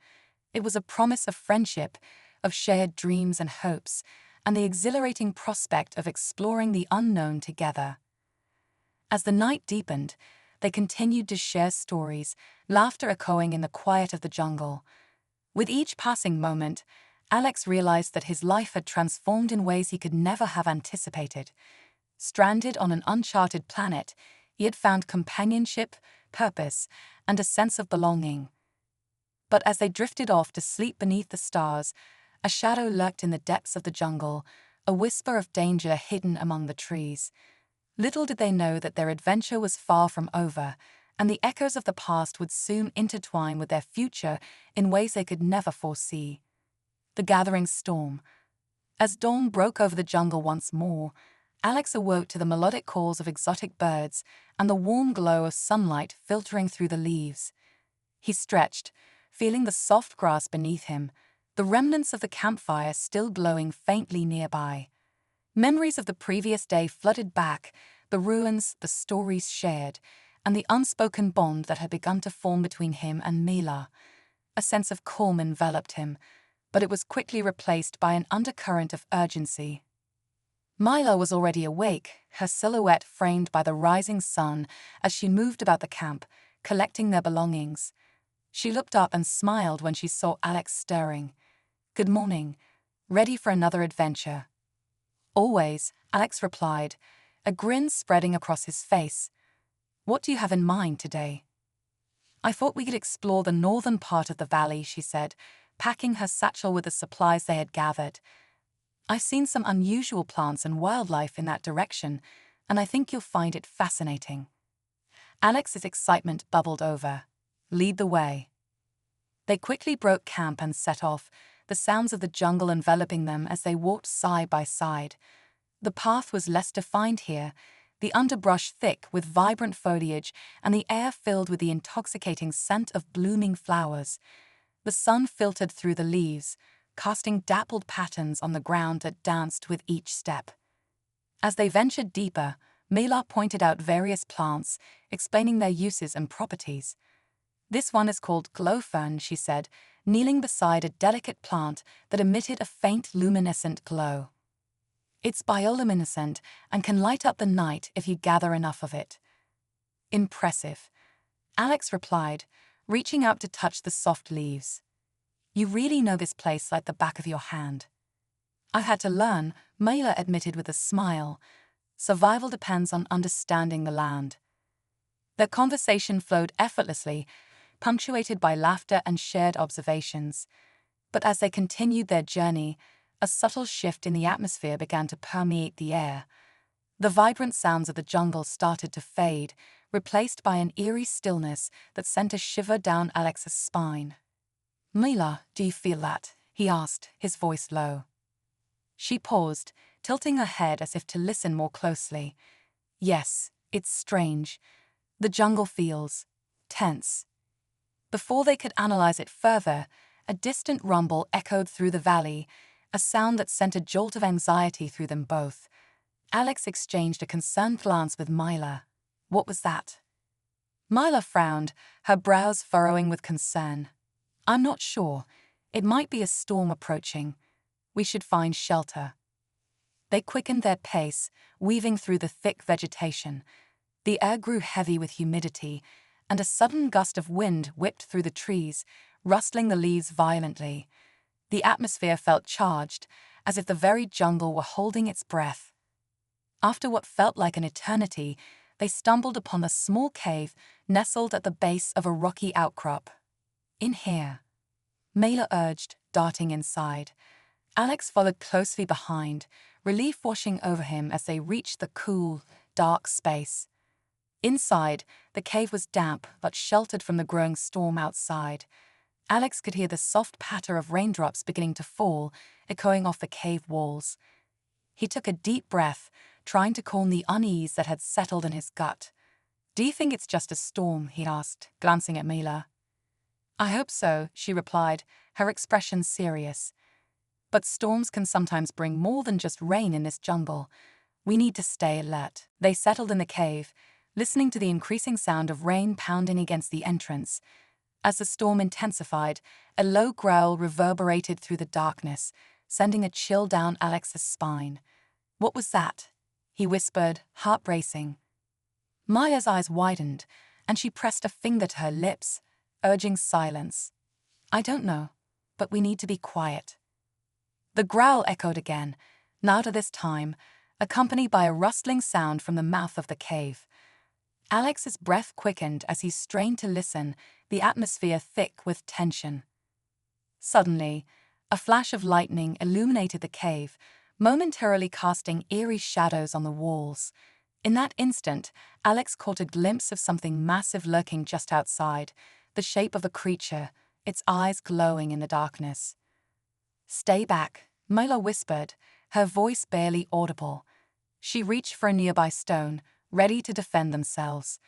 [SPEAKER 1] It was a promise of friendship, of shared dreams and hopes, and the exhilarating prospect of exploring the unknown together. As the night deepened, they continued to share stories, laughter echoing in the quiet of the jungle. With each passing moment, Alex realized that his life had transformed in ways he could never have anticipated. Stranded on an uncharted planet, he had found companionship, purpose, and a sense of belonging. But as they drifted off to sleep beneath the stars, a shadow lurked in the depths of the jungle, a whisper of danger hidden among the trees. Little did they know that their adventure was far from over, and the echoes of the past would soon intertwine with their future in ways they could never foresee. The gathering storm. As dawn broke over the jungle once more, Alex awoke to the melodic calls of exotic birds and the warm glow of sunlight filtering through the leaves. He stretched, feeling the soft grass beneath him, the remnants of the campfire still glowing faintly nearby. Memories of the previous day flooded back, the ruins, the stories shared, and the unspoken bond that had begun to form between him and Mila. A sense of calm enveloped him, but it was quickly replaced by an undercurrent of urgency. Mila was already awake, her silhouette framed by the rising sun as she moved about the camp, collecting their belongings. She looked up and smiled when she saw Alex stirring. "Good morning. Ready for another adventure?" "Always," Alex replied, a grin spreading across his face. "What do you have in mind today?" "I thought we could explore the northern part of the valley," she said, packing her satchel with the supplies they had gathered. "I've seen some unusual plants and wildlife in that direction, and I think you'll find it fascinating." Alex's excitement bubbled over. "Lead the way." They quickly broke camp and set off, the sounds of the jungle enveloping them as they walked side by side. The path was less defined here, the underbrush thick with vibrant foliage and the air filled with the intoxicating scent of blooming flowers. The sun filtered through the leaves, casting dappled patterns on the ground that danced with each step. As they ventured deeper, Mela pointed out various plants, explaining their uses and properties. "This one is called glowfern," she said, kneeling beside a delicate plant that emitted a faint luminescent glow. "It's bioluminescent and can light up the night if you gather enough of it." "Impressive," Alex replied, reaching out to touch the soft leaves. "You really know this place like the back of your hand." "I had to learn," Mela admitted with a smile. "Survival depends on understanding the land." Their conversation flowed effortlessly, punctuated by laughter and shared observations. But as they continued their journey, a subtle shift in the atmosphere began to permeate the air. The vibrant sounds of the jungle started to fade, replaced by an eerie stillness that sent a shiver down Alex's spine. "Mela, do you feel that?" he asked, his voice low. She paused, tilting her head as if to listen more closely. "Yes, it's strange. The jungle feels tense." Before they could analyze it further, a distant rumble echoed through the valley, a sound that sent a jolt of anxiety through them both. Alex exchanged a concerned glance with Mela. "What was that?" Mela frowned, her brows furrowing with concern. "I'm not sure. It might be a storm approaching. We should find shelter." They quickened their pace, weaving through the thick vegetation. The air grew heavy with humidity, and a sudden gust of wind whipped through the trees, rustling the leaves violently. The atmosphere felt charged, as if the very jungle were holding its breath. After what felt like an eternity, they stumbled upon a small cave nestled at the base of a rocky outcrop. "In here," Mela urged, darting inside. Alex followed closely behind, relief washing over him as they reached the cool, dark space. Inside, the cave was damp but sheltered from the growing storm outside. Alex could hear the soft patter of raindrops beginning to fall, echoing off the cave walls. He took a deep breath, trying to calm the unease that had settled in his gut. "Do you think it's just a storm?" he asked, glancing at Mela. "I hope so," she replied, her expression serious. "But storms can sometimes bring more than just rain in this jungle. We need to stay alert." They settled in the cave, listening to the increasing sound of rain pounding against the entrance. As the storm intensified, a low growl reverberated through the darkness, sending a chill down Alex's spine. "What was that?" he whispered, heart racing. Maya's eyes widened, and she pressed a finger to her lips, urging silence. "I don't know, but we need to be quiet." The growl echoed again, louder this time, accompanied by a rustling sound from the mouth of the cave. Alex's breath quickened as he strained to listen, the atmosphere thick with tension. Suddenly, a flash of lightning illuminated the cave, momentarily casting eerie shadows on the walls. In that instant, Alex caught a glimpse of something massive lurking just outside, the shape of a creature, its eyes glowing in the darkness. "Stay back," Mela whispered, her voice barely audible. She reached for a nearby stone, ready to defend themselves.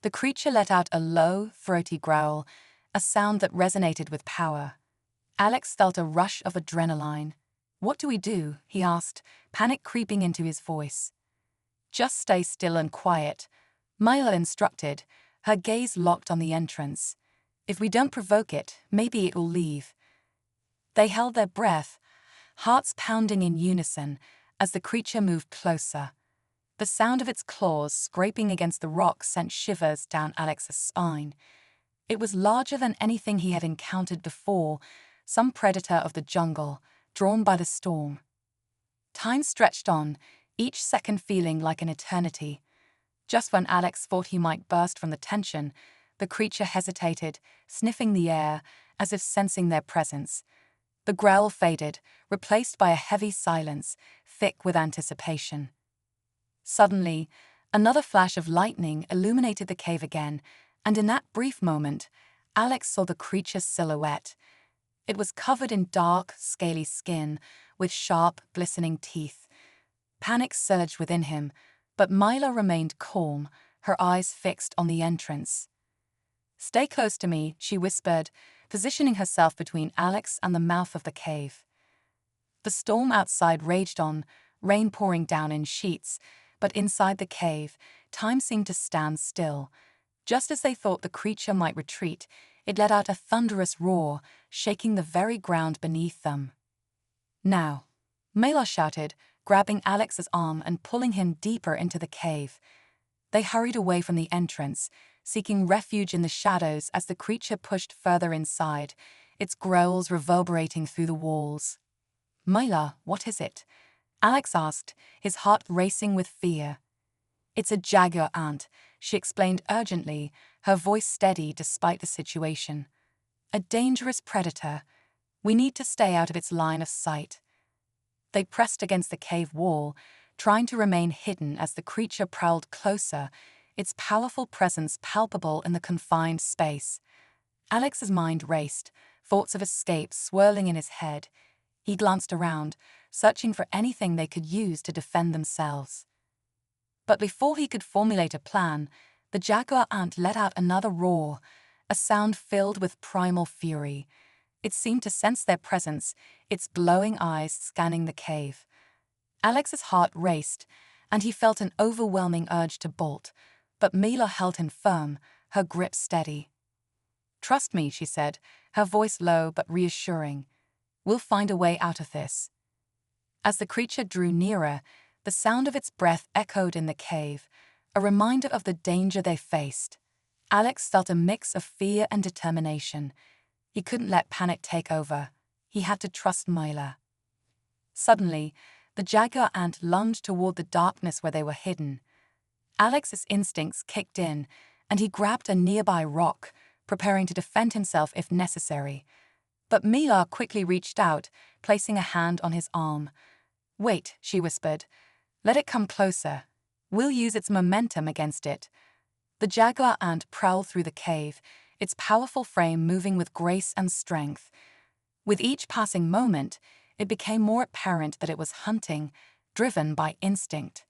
[SPEAKER 1] The creature let out a low, throaty growl, a sound that resonated with power. Alex felt a rush of adrenaline. "What do we do?" he asked, panic creeping into his voice. "Just stay still and quiet," Mela instructed, her gaze locked on the entrance. "If we don't provoke it, maybe it will leave." They held their breath, hearts pounding in unison, as the creature moved closer. The sound of its claws scraping against the rock sent shivers down Alex's spine. It was larger than anything he had encountered before, some predator of the jungle, drawn by the storm. Time stretched on, each second feeling like an eternity. Just when Alex thought he might burst from the tension, the creature hesitated, sniffing the air, as if sensing their presence. The growl faded, replaced by a heavy silence, thick with anticipation. Suddenly, another flash of lightning illuminated the cave again, and in that brief moment, Alex saw the creature's silhouette. It was covered in dark, scaly skin, with sharp, glistening teeth. Panic surged within him, but Mila remained calm, her eyes fixed on the entrance. "Stay close to me," she whispered, positioning herself between Alex and the mouth of the cave. The storm outside raged on, rain pouring down in sheets, but inside the cave, time seemed to stand still. Just as they thought the creature might retreat, it let out a thunderous roar, shaking the very ground beneath them. "Now," Mela shouted, grabbing Alex's arm and pulling him deeper into the cave. They hurried away from the entrance, seeking refuge in the shadows as the creature pushed further inside, its growls reverberating through the walls. "Mela, what is it?" Alex asked, his heart racing with fear. "It's a jaguar ant," she explained urgently, her voice steady despite the situation. "A dangerous predator. We need to stay out of its line of sight." They pressed against the cave wall, trying to remain hidden as the creature prowled closer, its powerful presence palpable in the confined space. Alex's mind raced, thoughts of escape swirling in his head. He glanced around, searching for anything they could use to defend themselves. But before he could formulate a plan, the jaguar ant let out another roar, a sound filled with primal fury. It seemed to sense their presence, its glowing eyes scanning the cave. Alex's heart raced, and he felt an overwhelming urge to bolt, but Mila held him firm, her grip steady. "Trust me," she said, her voice low but reassuring. "We'll find a way out of this." As the creature drew nearer, the sound of its breath echoed in the cave, a reminder of the danger they faced. Alex felt a mix of fear and determination. He couldn't let panic take over. He had to trust Mila. Suddenly, the jaguar ant lunged toward the darkness where they were hidden. Alex's instincts kicked in, and he grabbed a nearby rock, preparing to defend himself if necessary. But Mila quickly reached out, placing a hand on his arm. "Wait," she whispered. "Let it come closer. We'll use its momentum against it." The jaguar ant prowled through the cave, its powerful frame moving with grace and strength. With each passing moment, it became more apparent that it was hunting, driven by instinct.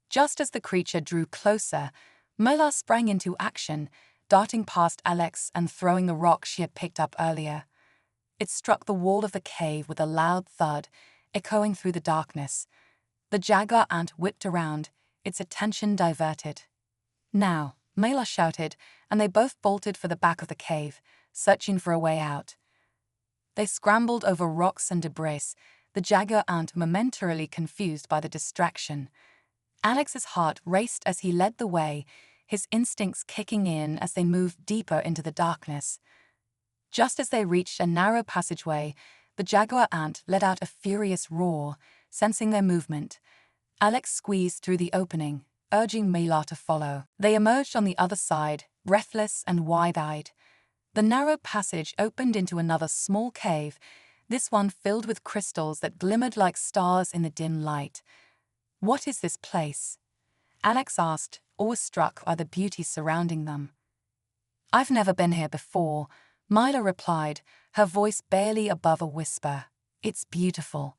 [SPEAKER 1] Just as the creature drew closer, Mila sprang into action, darting past Alex and throwing the rock she had picked up earlier. It struck the wall of the cave with a loud thud, echoing through the darkness. The jaguar ant whipped around, its attention diverted. "Now," Mela shouted, and they both bolted for the back of the cave, searching for a way out. They scrambled over rocks and debris, the jaguar ant momentarily confused by the distraction. Alex's heart raced as he led the way, his instincts kicking in as they moved deeper into the darkness. Just as they reached a narrow passageway, the jaguar ant let out a furious roar, sensing their movement. Alex squeezed through the opening, urging Mela to follow. They emerged on the other side, breathless and wide-eyed. The narrow passage opened into another small cave, this one filled with crystals that glimmered like stars in the dim light. "What is this place?" Alex asked, awestruck by the beauty surrounding them. "I've never been here before," Mila replied, her voice barely above a whisper. "It's beautiful."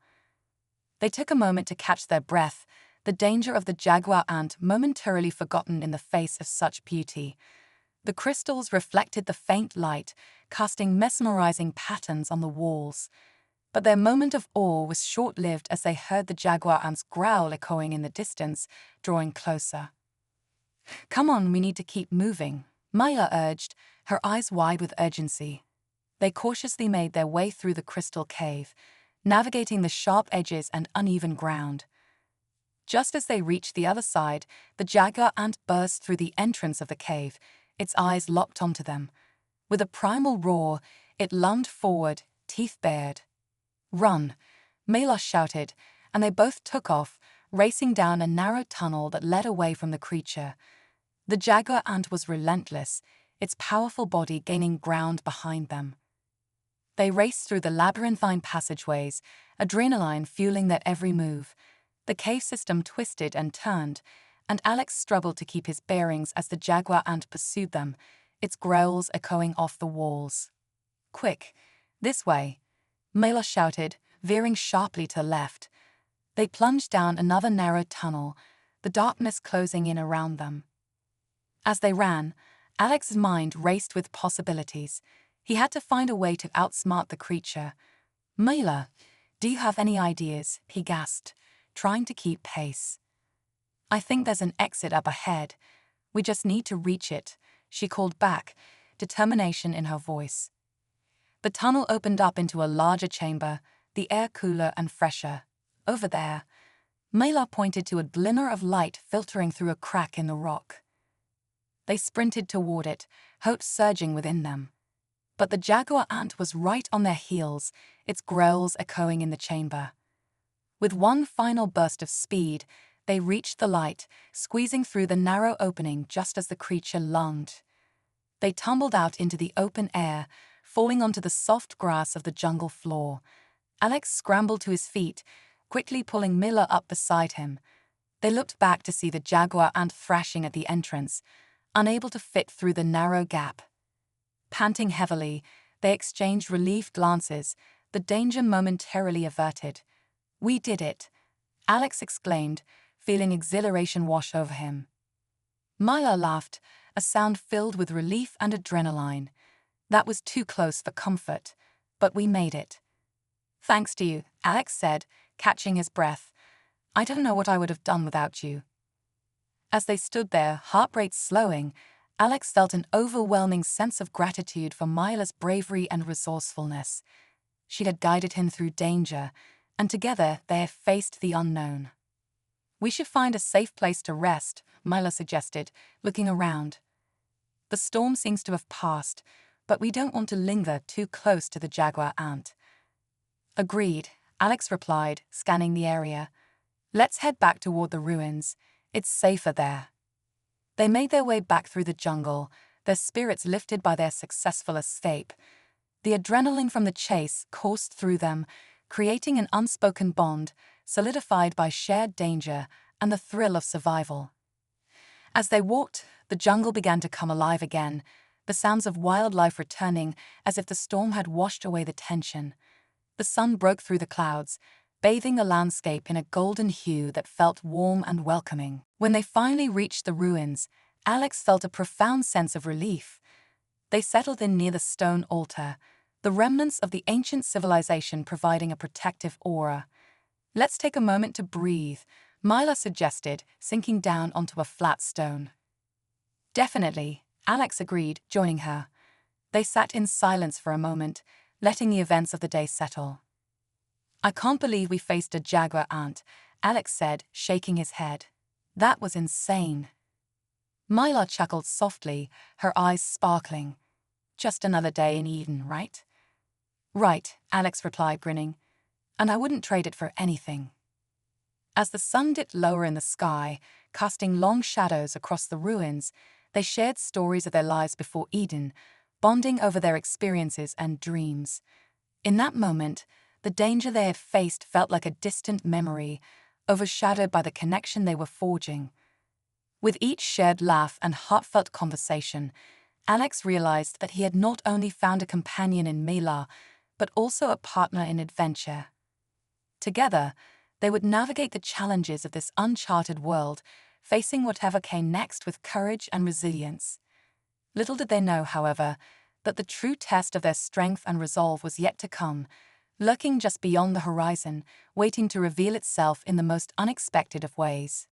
[SPEAKER 1] They took a moment to catch their breath, the danger of the jaguar ant momentarily forgotten in the face of such beauty. The crystals reflected the faint light, casting mesmerizing patterns on the walls. But their moment of awe was short-lived as they heard the jaguar ant's growl echoing in the distance, drawing closer. "Come on, we need to keep moving," Mila urged, her eyes wide with urgency. They cautiously made their way through the crystal cave, navigating the sharp edges and uneven ground. Just as they reached the other side, the jaguar ant burst through the entrance of the cave, its eyes locked onto them. With a primal roar, it lunged forward, teeth bared. "Run!" Mela shouted, and they both took off, racing down a narrow tunnel that led away from the creature. The jaguar ant was relentless, its powerful body gaining ground behind them. They raced through the labyrinthine passageways, adrenaline fueling their every move. The cave system twisted and turned, and Alex struggled to keep his bearings as the jaguar ant pursued them, its growls echoing off the walls. "Quick, this way," Mela shouted, veering sharply to the left. They plunged down another narrow tunnel, the darkness closing in around them. As they ran, Alex's mind raced with possibilities. He had to find a way to outsmart the creature. "Mila, do you have any ideas?" he gasped, trying to keep pace. "I think there's an exit up ahead. We just need to reach it," she called back, determination in her voice. The tunnel opened up into a larger chamber, the air cooler and fresher. "Over there." Mila pointed to a glimmer of light filtering through a crack in the rock. They sprinted toward it, hope surging within them. But the jaguar ant was right on their heels, its growls echoing in the chamber. With one final burst of speed, they reached the light, squeezing through the narrow opening just as the creature lunged. They tumbled out into the open air, falling onto the soft grass of the jungle floor. Alex scrambled to his feet, quickly pulling Mila up beside him. They looked back to see the jaguar ant thrashing at the entrance, unable to fit through the narrow gap. Panting heavily, they exchanged relieved glances, the danger momentarily averted. "We did it," Alex exclaimed, feeling exhilaration wash over him. Mila laughed, a sound filled with relief and adrenaline. "That was too close for comfort, but we made it." "Thanks to you," Alex said, catching his breath. "I don't know what I would have done without you." As they stood there, heart rate slowing, Alex felt an overwhelming sense of gratitude for Mila's bravery and resourcefulness. She had guided him through danger, and together they had faced the unknown. "We should find a safe place to rest," Mila suggested, looking around. "The storm seems to have passed, but we don't want to linger too close to the jaguar ant." "Agreed," Alex replied, scanning the area. "Let's head back toward the ruins. It's safer there." They made their way back through the jungle, their spirits lifted by their successful escape. The adrenaline from the chase coursed through them, creating an unspoken bond, solidified by shared danger and the thrill of survival. As they walked, the jungle began to come alive again, the sounds of wildlife returning as if the storm had washed away the tension. The sun broke through the clouds, bathing the landscape in a golden hue that felt warm and welcoming. When they finally reached the ruins, Alex felt a profound sense of relief. They settled in near the stone altar, the remnants of the ancient civilization providing a protective aura. "Let's take a moment to breathe," Mila suggested, sinking down onto a flat stone. "Definitely," Alex agreed, joining her. They sat in silence for a moment, letting the events of the day settle. "I can't believe we faced a jaguar ant," Alex said, shaking his head. "That was insane." Mila chuckled softly, her eyes sparkling. "Just another day in Eden, right?" "Right," Alex replied, grinning. "And I wouldn't trade it for anything." As the sun dipped lower in the sky, casting long shadows across the ruins, they shared stories of their lives before Eden, bonding over their experiences and dreams. In that moment, the danger they had faced felt like a distant memory, overshadowed by the connection they were forging. With each shared laugh and heartfelt conversation, Alex realized that he had not only found a companion in Mila, but also a partner in adventure. Together, they would navigate the challenges of this uncharted world, facing whatever came next with courage and resilience. Little did they know, however, that the true test of their strength and resolve was yet to come, lurking just beyond the horizon, waiting to reveal itself in the most unexpected of ways.